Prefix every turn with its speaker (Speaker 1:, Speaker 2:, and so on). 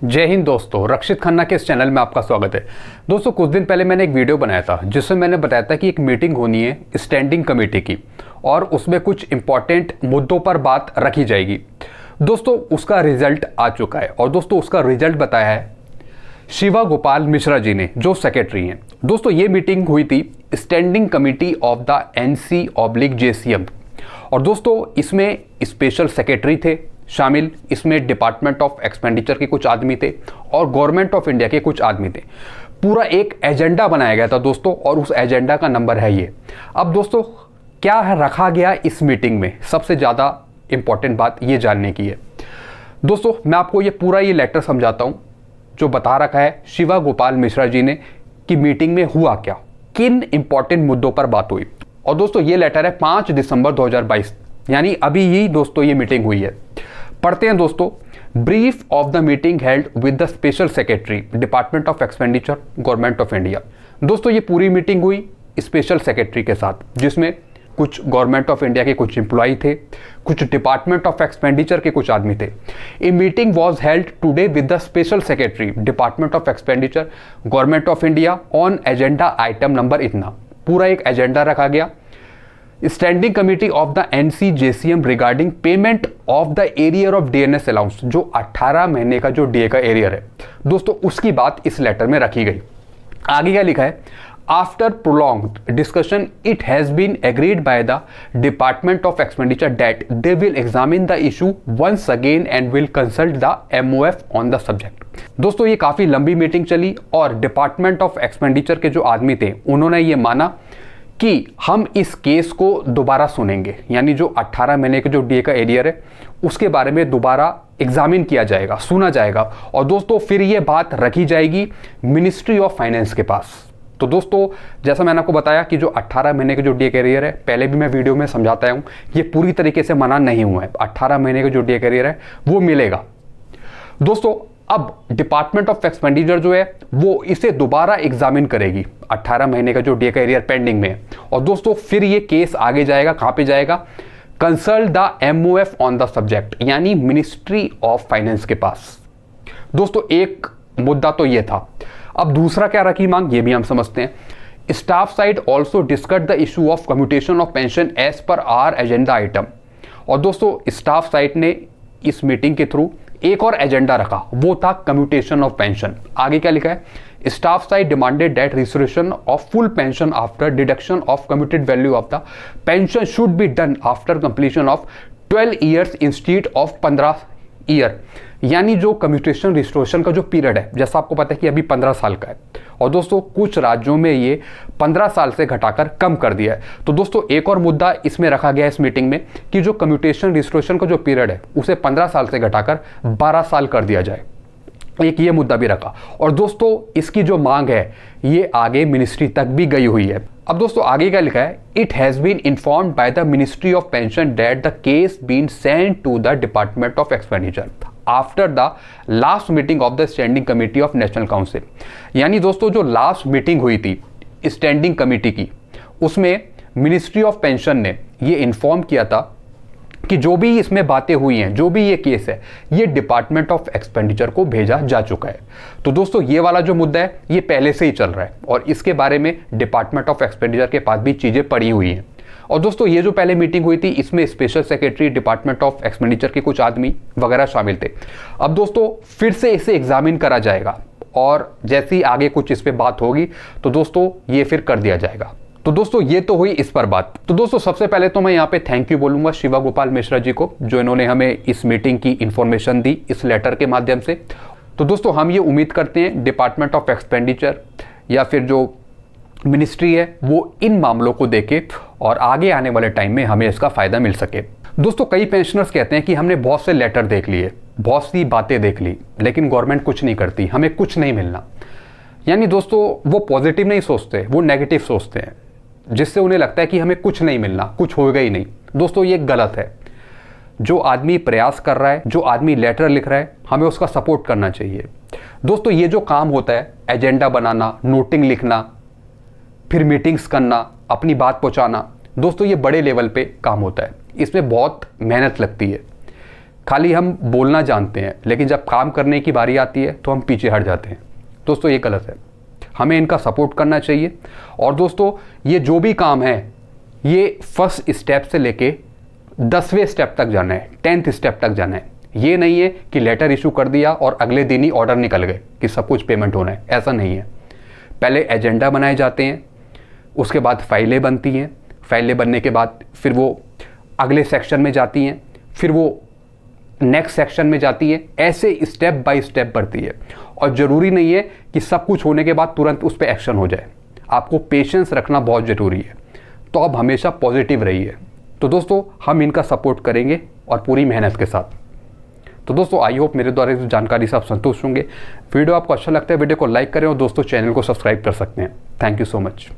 Speaker 1: जय हिंद दोस्तों, रक्षित खन्ना के इस चैनल में आपका स्वागत है। दोस्तों, कुछ दिन पहले मैंने एक वीडियो बनाया था जिसमें मैंने बताया था कि एक मीटिंग होनी है स्टैंडिंग कमेटी की और उसमें कुछ इंपॉर्टेंट मुद्दों पर बात रखी जाएगी। दोस्तों, उसका रिजल्ट आ चुका है और दोस्तों उसका रिजल्ट बताया है शिवा गोपाल मिश्रा जी ने, जो सेक्रेटरी हैं। दोस्तों, ये मीटिंग हुई थी standing committee of the NC/JCM और दोस्तों इसमें स्पेशल सेक्रेटरी थे शामिल, इसमें डिपार्टमेंट ऑफ एक्सपेंडिचर के कुछ आदमी थे और गवर्नमेंट ऑफ इंडिया के कुछ आदमी थे। पूरा एक एजेंडा बनाया गया था दोस्तों और उस एजेंडा का नंबर है ये। अब दोस्तों क्या है रखा गया इस मीटिंग में, सबसे ज़्यादा इंपॉर्टेंट बात ये जानने की है। दोस्तों मैं आपको ये पूरा ये लेटर समझाता हूँ जो बता रखा है शिवा गोपाल मिश्रा जी ने कि मीटिंग में हुआ क्या, किन इंपॉर्टेंट मुद्दों पर बात हुई। और दोस्तों ये लेटर है 5 दिसंबर 2022, यानी अभी ही दोस्तों ये मीटिंग हुई है। पढ़ते हैं दोस्तों। Brief of the meeting held with the special secretary department of expenditure government of India. दोस्तों ये पूरी मीटिंग हुई स्पेशल सेक्रेटरी के साथ, जिसमें कुछ गवर्नमेंट ऑफ इंडिया के कुछ एम्प्लॉई थे, कुछ डिपार्टमेंट ऑफ एक्सपेंडिचर के कुछ आदमी थे। A meeting was held today with the special secretary department of expenditure government of India on agenda item number इतना। पूरा एक एजेंडा रखा गया। Standing committee of the NC/JCM regarding payment of the arrear of DNS allowance, जो 18 महीने का जो DA का एरियर है दोस्तों, उसकी बात इस लेटर में रखी गई। आगे क्या लिखा है, after prolonged discussion it has been agreed by the department of expenditure that they will examine the issue once again and will consult the MOF on the subject. दोस्तों ये काफी लंबी मीटिंग चली और डिपार्टमेंट ऑफ एक्सपेंडिचर के जो आदमी थे उन्होंने ये माना कि हम इस केस को दोबारा सुनेंगे, यानी जो 18 महीने के जो DA का एरियर है उसके बारे में दोबारा एग्जामिन किया जाएगा, सुना जाएगा और दोस्तों फिर ये बात रखी जाएगी मिनिस्ट्री ऑफ फाइनेंस के पास। तो दोस्तों जैसा मैंने आपको बताया कि जो 18 महीने के जो DA का एरियर है, पहले भी मैं वीडियो में समझाता हूँ, ये पूरी तरीके से मना नहीं हुआ है। 18 महीने का जो DA का एरियर है वो मिलेगा। दोस्तों अब डिपार्टमेंट ऑफ एक्सपेंडिचर जो है वो इसे दोबारा एग्जामिन करेगी। 18 महीने का जो DA का एरियर पेंडिंग में है और दोस्तों फिर ये केस आगे जाएगा, कहां पे जाएगा, consult the MOF on the subject, यानी मिनिस्ट्री ऑफ फाइनेंस के पास। दोस्तों एक मुद्दा तो ये था। अब दूसरा क्या रखी मांग, ये भी हम समझते हैं। Staff side also discuss the issue of commutation of pension as per our agenda item. और दोस्तों स्टाफ साइड ने इस मीटिंग के थ्रू एक और एजेंडा रखा, वो था कम्यूटेशन ऑफ पेंशन। आगे क्या लिखा है, staff side demanded that resolution of full pension after deduction of commuted value of the pension should be done after completion of 12 years instead of 15 year. यानी जो कम्यूटेशन रिस्टोरेशन का जो period है, जैसा आपको पता है कि अभी 15 साल का है और दोस्तों कुछ राज्यों में ये 15 साल से घटाकर कम कर दिया है। तो दोस्तों एक और मुद्दा इसमें रखा गया है इस मीटिंग में कि जो कम्यूटेशन रिस्टोरेशन का जो पीरियड है उसे 15 साल से घटाकर 12 साल कर दिया जाए। एक ये मुद्दा भी रखा और दोस्तों इसकी जो मांग है ये आगे मिनिस्ट्री तक भी गई हुई है। अब दोस्तों आगे क्या लिखा है, it has been informed by the ministry of pension that the case been send to the department of expenditure after the last meeting of the standing committee of national council. यानी दोस्तों जो लास्ट मीटिंग हुई थी standing committee की, उसमें ministry of pension ने ये inform किया था कि जो भी इसमें बातें हुई हैं, जो भी ये केस है, ये डिपार्टमेंट ऑफ एक्सपेंडिचर को भेजा जा चुका है। तो दोस्तों ये वाला जो मुद्दा है ये पहले से ही चल रहा है और इसके बारे में डिपार्टमेंट ऑफ एक्सपेंडिचर के पास भी चीज़ें पड़ी हुई हैं। और दोस्तों ये जो पहले मीटिंग हुई थी इसमें special secretary department of expenditure के कुछ आदमी वगैरह शामिल थे। अब दोस्तों फिर से इसे एग्जामिन करा जाएगा और जैसी आगे कुछ इस पर बात होगी तो दोस्तों ये फिर कर दिया जाएगा। तो दोस्तों ये तो हुई इस पर बात। तो दोस्तों सबसे पहले तो मैं यहाँ पे थैंक यू बोलूंगा शिवा गोपाल मिश्रा जी को, जो इन्होंने हमें इस मीटिंग की इंफॉर्मेशन दी इस लेटर के माध्यम से। तो दोस्तों हम ये उम्मीद करते हैं डिपार्टमेंट ऑफ एक्सपेंडिचर या फिर जो मिनिस्ट्री है वो इन मामलों को देखे और आगे आने वाले टाइम में हमें इसका फायदा मिल सके। दोस्तों कई पेंशनर्स कहते हैं कि हमने बहुत से लेटर देख लिए, बहुत सी बातें देख ली, लेकिन गवर्नमेंट कुछ नहीं करती, हमें कुछ नहीं मिलना। यानी दोस्तों वो पॉजिटिव नहीं सोचते, वो नेगेटिव सोचते हैं, जिससे उन्हें लगता है कि हमें कुछ नहीं मिलना, कुछ होगा ही नहीं। दोस्तों ये गलत है। जो आदमी प्रयास कर रहा है, जो आदमी लेटर लिख रहा है, हमें उसका सपोर्ट करना चाहिए। दोस्तों ये जो काम होता है, एजेंडा बनाना, नोटिंग लिखना, फिर मीटिंग्स करना, अपनी बात पहुंचाना, दोस्तों ये बड़े लेवल पे काम होता है, इसमें बहुत मेहनत लगती है। खाली हम बोलना जानते हैं, लेकिन जब काम करने की बारी आती है तो हम पीछे हट जाते हैं। दोस्तों ये गलत है, हमें इनका सपोर्ट करना चाहिए। और दोस्तों ये जो भी काम है ये फर्स्ट स्टेप से लेके 10वें स्टेप तक जाना है, 10th स्टेप तक जाना है। ये नहीं है कि लेटर इशू कर दिया और अगले दिन ही ऑर्डर निकल गए कि सब कुछ पेमेंट होना है, ऐसा नहीं है। पहले एजेंडा बनाए जाते हैं, उसके बाद फाइलें बनती हैं, फाइलें बनने के बाद फिर वो अगले सेक्शन में जाती हैं, फिर वो नेक्स्ट सेक्शन में जाती है, ऐसे स्टेप बाय स्टेप बढ़ती है। और ज़रूरी नहीं है कि सब कुछ होने के बाद तुरंत उस पर एक्शन हो जाए, आपको पेशेंस रखना बहुत ज़रूरी है। तो आप हमेशा पॉजिटिव रहिए। तो दोस्तों हम इनका सपोर्ट करेंगे और पूरी मेहनत के साथ। तो दोस्तों आई होप मेरे द्वारा इस जानकारी से आप संतुष्ट होंगे। वीडियो आपको अच्छा लगता है वीडियो को लाइक करें और दोस्तों चैनल को सब्सक्राइब कर सकते हैं। Thank you so much.